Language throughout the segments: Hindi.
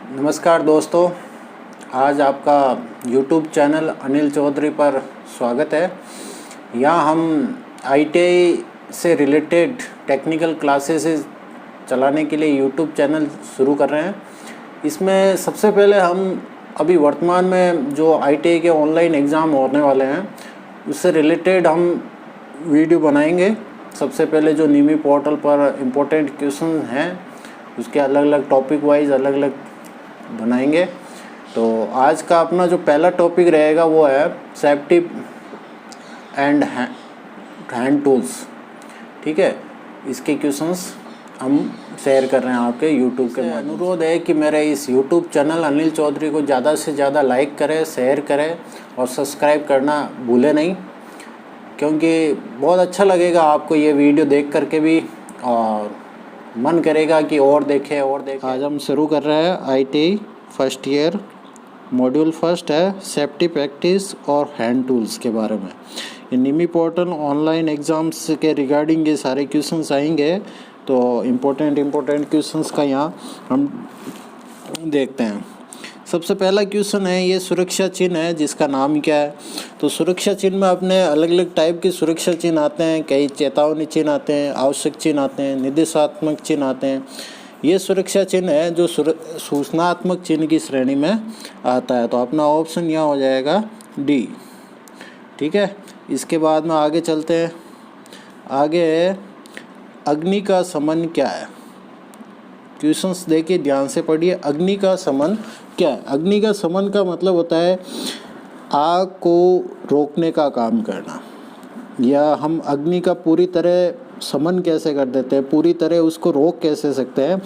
नमस्कार दोस्तों, आज आपका YouTube चैनल अनिल चौधरी पर स्वागत है। यहाँ हम ITI से रिलेटेड टेक्निकल क्लासेस चलाने के लिए YouTube चैनल शुरू कर रहे हैं। इसमें सबसे पहले हम अभी वर्तमान में जो ITI के ऑनलाइन एग्ज़ाम होने वाले हैं उससे रिलेटेड हम वीडियो बनाएंगे। सबसे पहले जो निमी पोर्टल पर इम्पोर्टेंट क्वेश्चन हैं उसके अलग अलग टॉपिक वाइज अलग अलग बनाएंगे। तो आज का अपना जो पहला टॉपिक रहेगा वो है सेफ्टी एंड हैंड टूल्स। ठीक है, इसके क्वेश्चंस हम शेयर कर रहे हैं आपके यूट्यूब के माध्यम। अनुरोध है कि मेरे इस यूट्यूब चैनल अनिल चौधरी को ज़्यादा से ज़्यादा लाइक करें, शेयर करें और सब्सक्राइब करना भूलें नहीं, क्योंकि बहुत अच्छा लगेगा आपको ये वीडियो देख करके भी और मन करेगा कि और देखें। आज हम शुरू कर रहे हैं ITI first year module first है सेफ्टी प्रैक्टिस और हैंड टूल्स के बारे में। ये निमी पोर्टल ऑनलाइन एग्ज़ाम्स के रिगार्डिंग ये सारे क्वेश्चंस आएंगे। तो इम्पोर्टेंट क्वेश्चंस का यहाँ हम देखते हैं। सबसे पहला क्वेश्चन है, ये सुरक्षा चिन्ह है जिसका नाम क्या है। तो सुरक्षा चिन्ह में अपने अलग अलग टाइप के सुरक्षा चिन्ह आते हैं। कई चेतावनी चिन्ह आते हैं, आवश्यक चिन्ह आते हैं, निर्देशात्मक चिन्ह आते हैं। ये सुरक्षा चिन्ह है जो सूचनात्मक चिन्ह की श्रेणी में आता है। तो अपना ऑप्शन यहाँ हो जाएगा डी। ठीक है, इसके बाद में आगे चलते हैं। आगे है अग्नि का शमन क्या है। क्वेश्चंस देखिए ध्यान से पढ़िए। अग्नि का शमन क्या है। अग्नि का शमन का मतलब होता है आग को रोकने का काम करना, या हम अग्नि का पूरी तरह शमन कैसे कर देते हैं, पूरी तरह उसको रोक कैसे सकते हैं।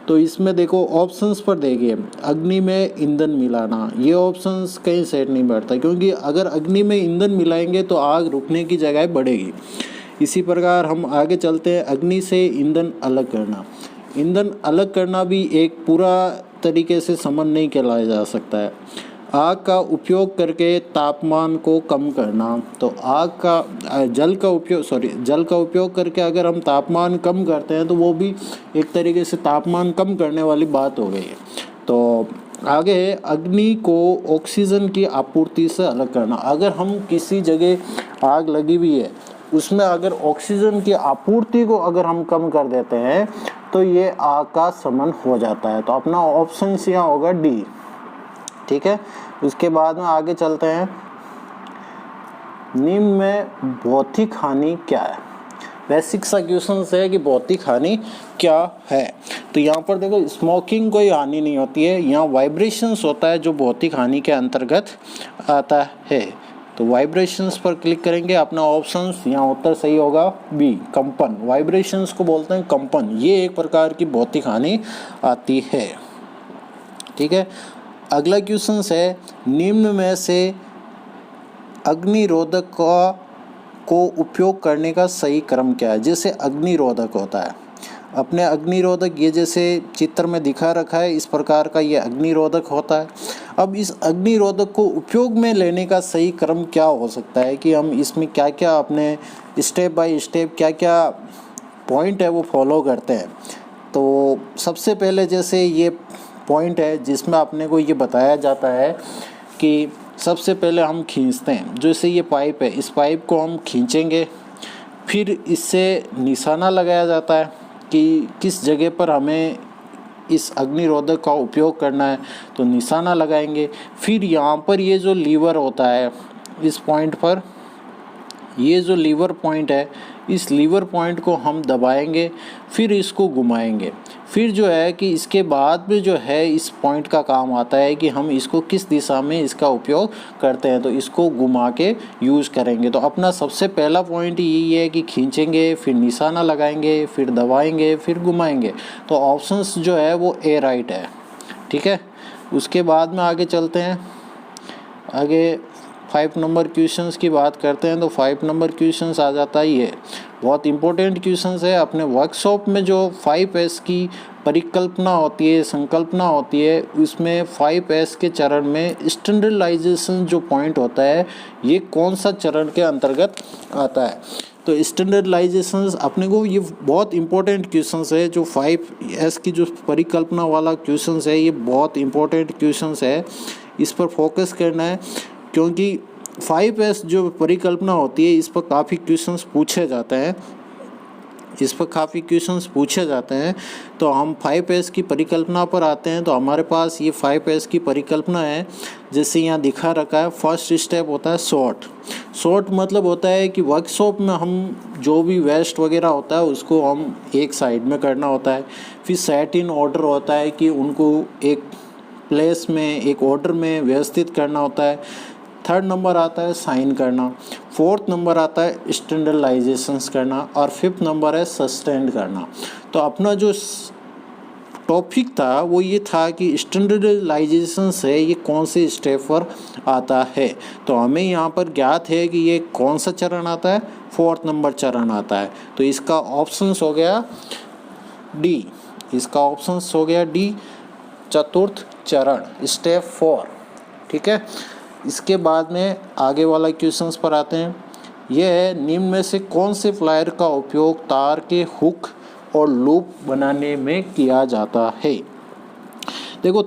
तो इसमें देखो ऑप्शंस पर देखिए, अग्नि में ईंधन मिलाना, ये ऑप्शंस कहीं सेट नहीं बैठता, क्योंकि अगर अग्नि में ईंधन मिलाएंगे तो आग रुकने की जगह बढ़ेगी। इसी प्रकार हम आगे चलते हैं। अग्नि से ईंधन अलग करना। ईंधन अलग करना भी एक पूरा तरीके से शमन नहीं कहलाया जा सकता है। आग का उपयोग करके तापमान को कम करना। तो जल का उपयोग करके अगर हम तापमान कम करते हैं तो वो भी एक तरीके से तापमान कम करने वाली बात हो गई है। तो आगे अग्नि को ऑक्सीजन की आपूर्ति से अलग करना। अगर हम किसी जगह आग लगी हुई है उसमें अगर ऑक्सीजन की आपूर्ति को अगर हम कम कर देते हैं तो ये आग का शमन हो जाता है। तो अपना ऑप्शन यहाँ होगा डी। ठीक है, उसके बाद में आगे चलते हैं। निम्न में भौतिक हानि क्या है। बेसिक सा क्वेश्चन है कि भौतिक हानि क्या है। तो यहाँ पर देखो स्मोकिंग कोई हानि नहीं होती है, यहाँ वाइब्रेशंस होता है जो भौतिक हानि के अंतर्गत आता है। तो वाइब्रेशंस पर क्लिक करेंगे। अपना ऑप्शंस यहाँ उत्तर सही होगा बी, कंपन। वाइब्रेशंस को बोलते हैं कंपन। ये एक प्रकार की भौतिक हानि आती है। ठीक है, अगला क्वेश्चन है निम्न में से अग्निरोधक को उपयोग करने का सही क्रम क्या है। जैसे अग्निरोधक होता है, अपने अग्निरोधक ये जैसे चित्र में दिखा रखा है इस प्रकार का ये अग्निरोधक होता है। अब इस अग्निरोधक को उपयोग में लेने का सही क्रम क्या हो सकता है कि हम इसमें क्या क्या अपने स्टेप बाय स्टेप क्या क्या पॉइंट है वो फॉलो करते हैं। तो सबसे पहले जैसे ये पॉइंट है जिसमें अपने को ये बताया जाता है कि सबसे पहले हम खींचते हैं। जैसे ये पाइप है, इस पाइप को हम खींचेंगे, फिर इससे निशाना लगाया जाता है कि किस जगह पर हमें इस अग्निरोधक का उपयोग करना है, तो निशाना लगाएंगे। फिर यहाँ पर ये जो लीवर होता है इस पॉइंट पर, ये जो लीवर पॉइंट है इस लीवर पॉइंट को हम दबाएंगे, फिर इसको घुमाएंगे। फिर जो है कि इसके बाद में जो है इस पॉइंट का काम आता है कि हम इसको किस दिशा में इसका उपयोग करते हैं, तो इसको घुमा के यूज़ करेंगे। तो अपना सबसे पहला पॉइंट यही है कि खींचेंगे, फिर निशाना लगाएंगे, फिर दबाएंगे, फिर घुमाएंगे। तो ऑप्शंस जो है वो ए राइट है। ठीक है, उसके बाद में आगे चलते हैं। आगे 5 नंबर क्वेश्चंस की बात करते हैं। तो 5 नंबर क्वेश्चंस आ जाता है, ये बहुत इंपॉर्टेंट क्वेश्चंस है। अपने वर्कशॉप में जो 5S की परिकल्पना होती है, संकल्पना होती है, उसमें 5S के चरण में स्टैंडर्डाइजेशन जो पॉइंट होता है ये कौन सा चरण के अंतर्गत आता है। तो स्टैंडर्डाइजेशंस अपने को ये बहुत इंपॉर्टेंट क्वेश्चंस है। जो 5S की जो परिकल्पना वाला क्वेश्चंस है, ये बहुत इंपॉर्टेंट क्वेश्चंस है, इस पर फोकस करना है, क्योंकि 5S जो परिकल्पना होती है इस पर काफ़ी क्वेश्चंस पूछे जाते हैं, तो हम 5S की परिकल्पना पर आते हैं। तो हमारे पास ये 5S की परिकल्पना है, जैसे यहाँ दिखा रखा है। फर्स्ट स्टेप होता है सॉर्ट मतलब होता है कि वर्कशॉप में हम जो भी वेस्ट वगैरह होता है उसको हम एक साइड में करना होता है। फिर सेट इन ऑर्डर होता है कि उनको एक प्लेस में, एक ऑर्डर में व्यवस्थित करना होता है। थर्ड नंबर आता है साइन करना। फोर्थ नंबर आता है स्टैंडर्डाइजेशंस करना, और फिफ्थ नंबर है सस्टेंड करना। तो अपना जो टॉपिक था वो ये था कि स्टैंडर्डाइजेशंस है ये कौन से स्टेप पर आता है। तो हमें यहाँ पर ज्ञात है कि ये कौन सा चरण आता है, फोर्थ नंबर चरण आता है। तो इसका ऑप्शंस हो गया डी, चतुर्थ चरण, स्टेप 4। ठीक है, इसके बाद में आगे वाला क्वेश्चंस पर आते हैं। यह है, निम्न में से कौन से फ्लायर का उपयोग तार के हुक और लूप बनाने में किया जाता है। देखो,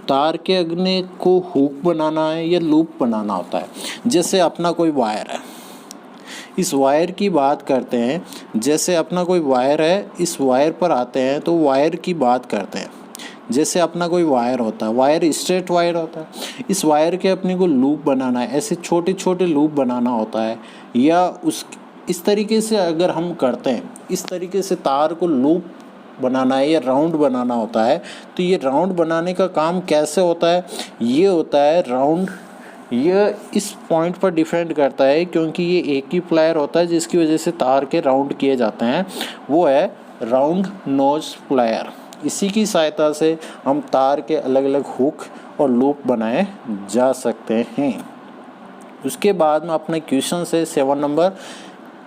तार के अगने को हुक बनाना है या लूप बनाना होता है। जैसे अपना कोई वायर है, इस वायर की बात करते हैं। जैसे अपना कोई वायर है, इस वायर पर आते हैं तो वायर की बात करते हैं। जैसे अपना कोई वायर होता है, वायर स्ट्रेट वायर होता है, इस वायर के अपने को लूप बनाना है, ऐसे छोटे छोटे लूप बनाना होता है। या इस तरीके से अगर हम करते हैं, इस तरीके से तार को लूप बनाना है या राउंड बनाना होता है। तो ये राउंड बनाने का काम कैसे होता है, ये होता है राउंड, ये इस पॉइंट पर डिपेंड करता है, क्योंकि ये एक ही प्लायर होता है जिसकी वजह से तार के राउंड किए जाते हैं, वो है राउंड नोज प्लायर। इसी की सहायता से हम तार के अलग अलग हुक और लूप बनाए जा सकते हैं। उसके बाद में अपने क्वेश्चन से 7 नंबर,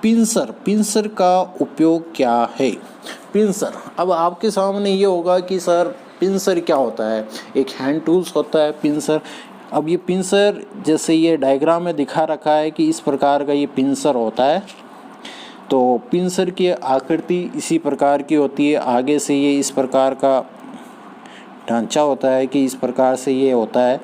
पिंसर का उपयोग क्या है। पिंसर, अब आपके सामने ये होगा कि सर पिंसर क्या होता है। एक हैंड टूल्स होता है पिंसर। अब ये पिंसर, जैसे ये डायग्राम में दिखा रखा है कि इस प्रकार का ये पिंसर होता है। तो पिंसर की आकृति इसी प्रकार की होती है। आगे से ये इस प्रकार का ढांचा होता है कि इस प्रकार से ये होता है।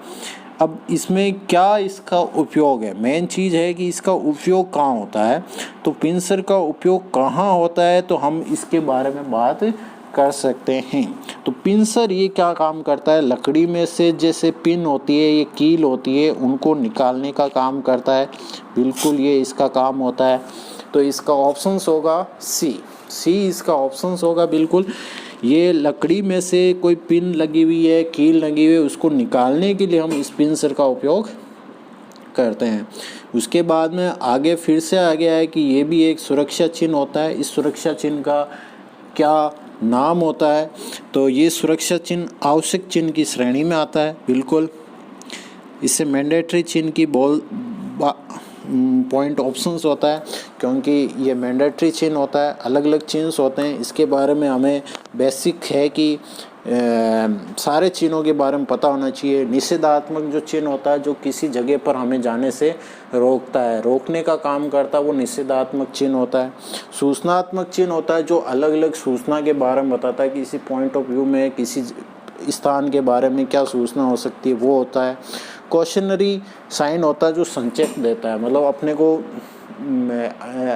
अब इसमें क्या इसका उपयोग है, मेन चीज़ है कि इसका उपयोग कहाँ होता है। तो पिंसर का उपयोग कहाँ होता है, तो हम इसके बारे में बात कर सकते हैं। तो पिंसर ये क्या काम करता है, लकड़ी में से जैसे पिन होती है, ये कील होती है, उनको निकालने का काम करता है। बिल्कुल ये इसका काम होता है। तो इसका ऑप्शंस होगा सी इसका ऑप्शंस होगा बिल्कुल। ये लकड़ी में से कोई पिन लगी हुई है, कील लगी हुई है, उसको निकालने के लिए हम इस पिंसर का उपयोग करते हैं। उसके बाद में आगे फिर से आ गया है कि ये भी एक सुरक्षा चिन्ह होता है। इस सुरक्षा चिन्ह का क्या नाम होता है, तो ये सुरक्षा चिन्ह आवश्यक चिन्ह की श्रेणी में आता है। बिल्कुल इससे मैंडेटरी चिन्ह की पॉइंट ऑप्शंस होता है, क्योंकि ये मैंडेटरी चिन्ह होता है। अलग अलग चिन्ह होते हैं, इसके बारे में हमें बेसिक है कि सारे चिन्हों के बारे में पता होना चाहिए। निषेधात्मक जो चिन्ह होता है, जो किसी जगह पर हमें जाने से रोकता है, रोकने का काम करता है, वो निषेधात्मक चिन्ह होता है। सूचनात्मक चिन्ह होता है, जो अलग अलग सूचना के बारे में बताता है कि किसी पॉइंट ऑफ व्यू में किसी स्थान के बारे में क्या सूचना हो सकती है, वो होता है। क्वेश्चनरी साइन होता है, जो संकेत देता है, मतलब अपने को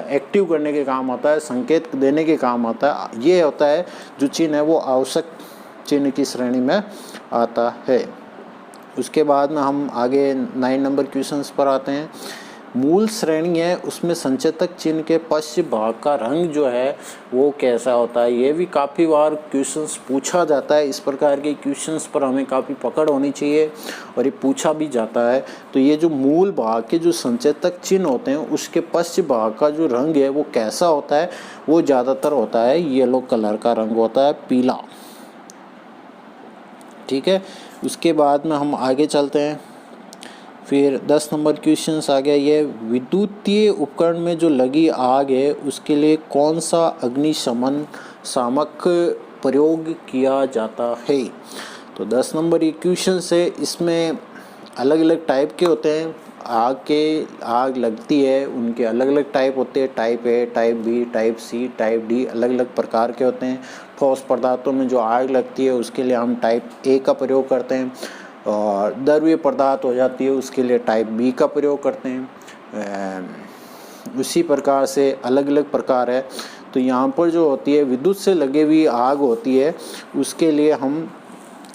एक्टिव करने के काम आता है, संकेत देने के काम आता है। ये होता है जो चिन्ह है वो आवश्यक चिन्ह की श्रेणी में आता है। उसके बाद में हम आगे 9 नंबर क्वेश्चंस पर आते हैं। मूल श्रेणी है, उसमें संचेतक चिन्ह के पश्चिम भाग का रंग जो है वो कैसा होता है। ये भी काफ़ी बार क्वेश्चंस पूछा जाता है। इस प्रकार के क्वेश्चंस पर हमें काफ़ी पकड़ होनी चाहिए और ये पूछा भी जाता है। तो ये जो मूल भाग के जो संचेतक चिन्ह होते हैं, उसके पश्चिम भाग का जो रंग है वो कैसा होता है, वो ज़्यादातर होता है येलो कलर का रंग होता है, पीला। ठीक है, उसके बाद में हम आगे चलते हैं। फिर 10 नंबर क्वेश्चंस आ गया। ये विद्युतीय उपकरण में जो लगी आग है उसके लिए कौन सा अग्निशमन शामक प्रयोग किया जाता है। तो 10 नंबर ये क्वेश्चन है, इसमें अलग अलग टाइप के होते हैं। आग लगती है उनके अलग अलग टाइप होते हैं, type A, type B, type C, type D, अलग अलग प्रकार के होते हैं। ठोस पदार्थों में जो आग लगती है उसके लिए हम टाइप ए का प्रयोग करते हैं, और द्रव्य पदार्थ हो जाती है उसके लिए टाइप बी का प्रयोग करते हैं। उसी प्रकार से अलग अलग प्रकार है। तो यहाँ पर जो होती है विद्युत से लगी हुई आग होती है, उसके लिए हम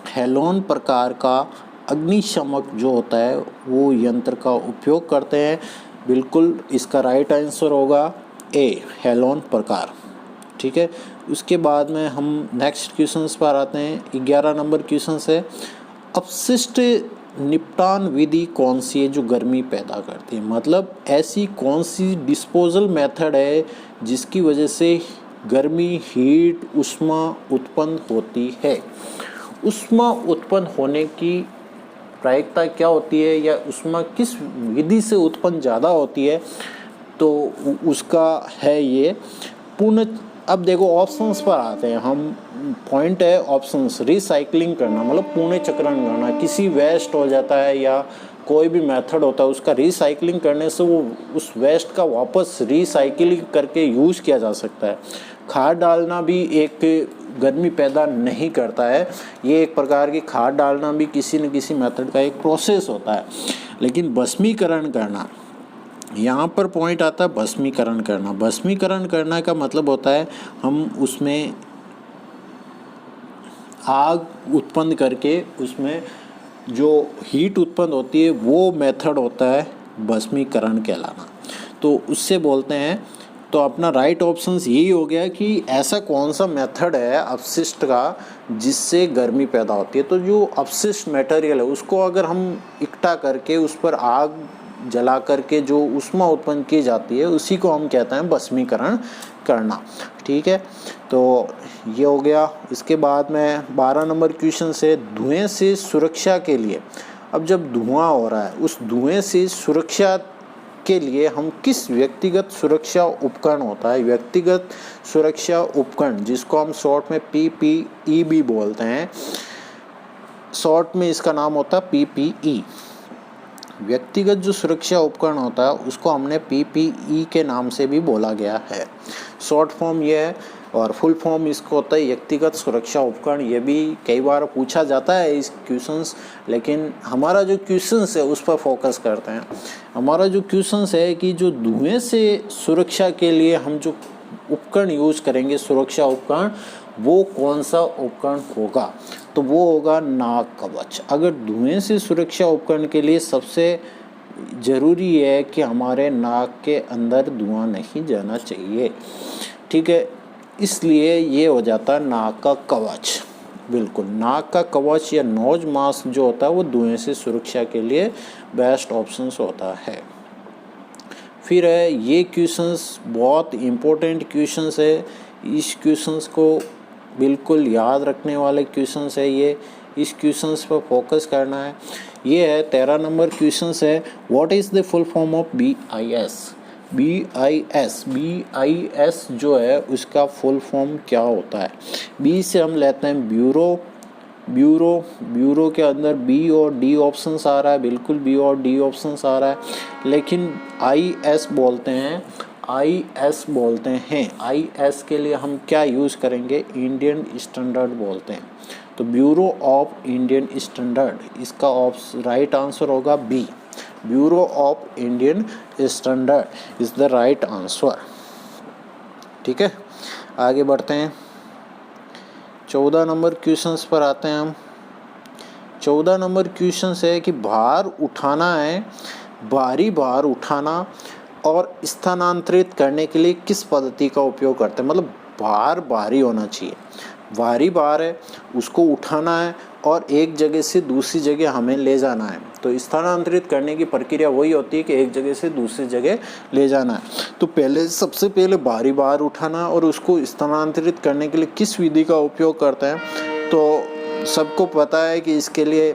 हेलोन प्रकार का अग्निशामक जो होता है वो यंत्र का उपयोग करते हैं। बिल्कुल इसका राइट आंसर होगा ए, हेलोन प्रकार। ठीक है, उसके बाद में हम नेक्स्ट क्वेश्चंस पर आते हैं। 11 नंबर क्वेश्चन है, अपशिष्ट निपटान विधि कौन सी है जो गर्मी पैदा करती है? मतलब ऐसी कौन सी डिस्पोजल मेथड है जिसकी वजह से गर्मी, हीट, ऊष्मा उत्पन्न होती है? ऊष्मा उत्पन्न होने की प्रायिकता क्या होती है, या ऊष्मा किस विधि से उत्पन्न ज़्यादा होती है? तो उसका है ये पुनः। अब देखो ऑप्शंस पर आते हैं हम। पॉइंट है ऑप्शंस, रिसाइकलिंग करना मतलब पुनः चक्रण करना। किसी वेस्ट हो जाता है या कोई भी मेथड होता है उसका रिसाइकलिंग करने से वो उस वेस्ट का वापस रिसाइकलिंग करके यूज़ किया जा सकता है। खाद डालना भी एक गर्मी पैदा नहीं करता है, ये एक प्रकार की खाद डालना भी किसी न किसी मेथड का एक प्रोसेस होता है। लेकिन भस्मीकरण करना, यहाँ पर पॉइंट आता है भस्मीकरण करना। भस्मीकरण करना का मतलब होता है हम उसमें आग उत्पन्न करके उसमें जो हीट उत्पन्न होती है वो मेथड होता है भस्मीकरण कहलाना। तो उससे बोलते हैं। तो अपना राइट ऑप्शंस यही हो गया कि ऐसा कौन सा मेथड है अपशिष्ट का जिससे गर्मी पैदा होती है। तो जो अपशिष्ट मटेरियल है उसको अगर हम इकट्ठा करके उस पर आग जला करके जो ऊष्मा उत्पन्न की जाती है उसी को हम कहते हैं भस्मीकरण करना। ठीक है, तो ये हो गया। इसके बाद में 12 नंबर क्वेश्चन से, धुएं से सुरक्षा के लिए। अब जब धुआं हो रहा है उस धुएं से सुरक्षा के लिए हम किस व्यक्तिगत सुरक्षा उपकरण होता है, व्यक्तिगत सुरक्षा उपकरण जिसको हम शॉर्ट में PPE भी बोलते हैं, शॉर्ट में इसका नाम होता है PPE। व्यक्तिगत जो सुरक्षा उपकरण होता है उसको हमने PPE के नाम से भी बोला गया है। शॉर्ट फॉर्म ये है और फुल फॉर्म इसको होता है व्यक्तिगत सुरक्षा उपकरण। ये भी कई बार पूछा जाता है इस क्वेश्चंस, लेकिन हमारा जो क्वेश्चंस है उस पर फोकस करते हैं। हमारा जो क्वेश्चंस है कि जो धुएं से सुरक्षा के लिए हम जो उपकरण यूज़ करेंगे, सुरक्षा उपकरण, वो कौन सा उपकरण होगा? तो वो होगा नाक कवच। अगर धुएं से सुरक्षा उपकरण के लिए सबसे ज़रूरी है कि हमारे नाक के अंदर धुआं नहीं जाना चाहिए। ठीक है, इसलिए ये हो जाता है नाक का कवच। बिल्कुल, नाक का कवच या नोज मास्क जो होता है वो धुएं से सुरक्षा के लिए बेस्ट ऑप्शंस होता है। फिर है ये क्वेश्चंस बहुत इम्पोर्टेंट क्वेश्चंस है। इस क्वेश्चंस को बिल्कुल याद रखने वाले क्वेश्चंस है ये। इस क्वेश्चंस पर फोकस करना है। ये है 13 नंबर क्वेश्चंस है, what is the full form of BIS? BIS जो है उसका फुल फॉर्म क्या होता है? बी से हम लेते हैं ब्यूरो के अंदर B और D ऑप्शंस आ रहा है, बिल्कुल B और D ऑप्शंस आ रहा है, लेकिन IS बोलते हैं। IS के लिए हम क्या यूज़ करेंगे? इंडियन स्टैंडर्ड बोलते हैं। तो ब्यूरो ऑफ इंडियन स्टैंडर्ड, इसका राइट आंसर होगा B। Bureau of Indian standard is the right answer. ठीक है, आगे बढ़ते हैं। 14 नंबर क्वेश्चंस पर आते हैं हम। 14 नंबर क्वेश्चन है कि भार उठाना है, भारी भार उठाना और स्थानांतरित करने के लिए किस पद्धति का उपयोग करते हैं? मतलब भार भारी होना चाहिए, भारी भार है उसको उठाना है और एक जगह से दूसरी जगह हमें ले जाना है। तो स्थानांतरित करने की प्रक्रिया वही होती है कि एक जगह से दूसरी जगह ले जाना है। तो सबसे पहले भारी भार उठाना और उसको स्थानांतरित करने के लिए किस विधि का उपयोग करते हैं? तो सबको पता है कि इसके लिए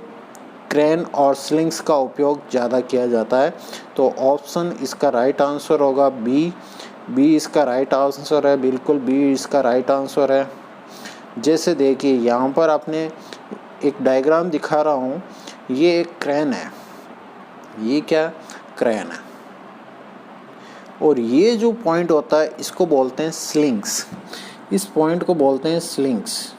क्रेन और स्लिंग्स का उपयोग ज़्यादा किया जाता है। तो ऑप्शन इसका राइट आंसर होगा बी इसका राइट आंसर है, बिल्कुल B इसका राइट आंसर है। जैसे देखिए यहाँ पर आपने एक डायग्राम दिखा रहा हूँ, ये एक क्रेन है, ये क्या क्रेन है। और ये जो पॉइंट होता है इसको बोलते हैं स्लिंग्स। इस पॉइंट को बोलते हैं स्लिंग्स।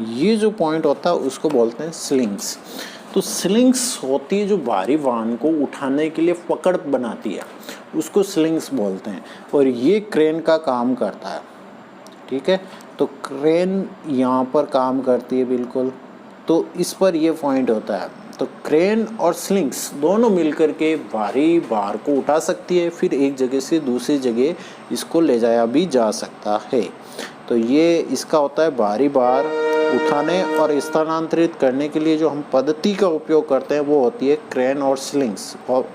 ये जो पॉइंट होता है उसको बोलते हैं स्लिंग्स। तो स्लिंग्स होती है जो भारी वाहन को उठाने के लिए पकड़ बनाती है, उसको स्लिंग्स बोलते हैं। और ये क्रेन का काम करता है, ठीक है। तो क्रेन यहाँ पर काम करती है बिल्कुल, तो इस पर ये पॉइंट होता है। तो क्रेन और स्लिंग्स दोनों मिलकर के भारी भार को उठा सकती है, फिर एक जगह से दूसरी जगह इसको ले जाया भी जा सकता है। तो ये इसका होता है भारी भार उठाने और स्थानांतरित करने के लिए जो हम पद्धति का उपयोग करते हैं वो होती है क्रेन और स्लिंग्स। और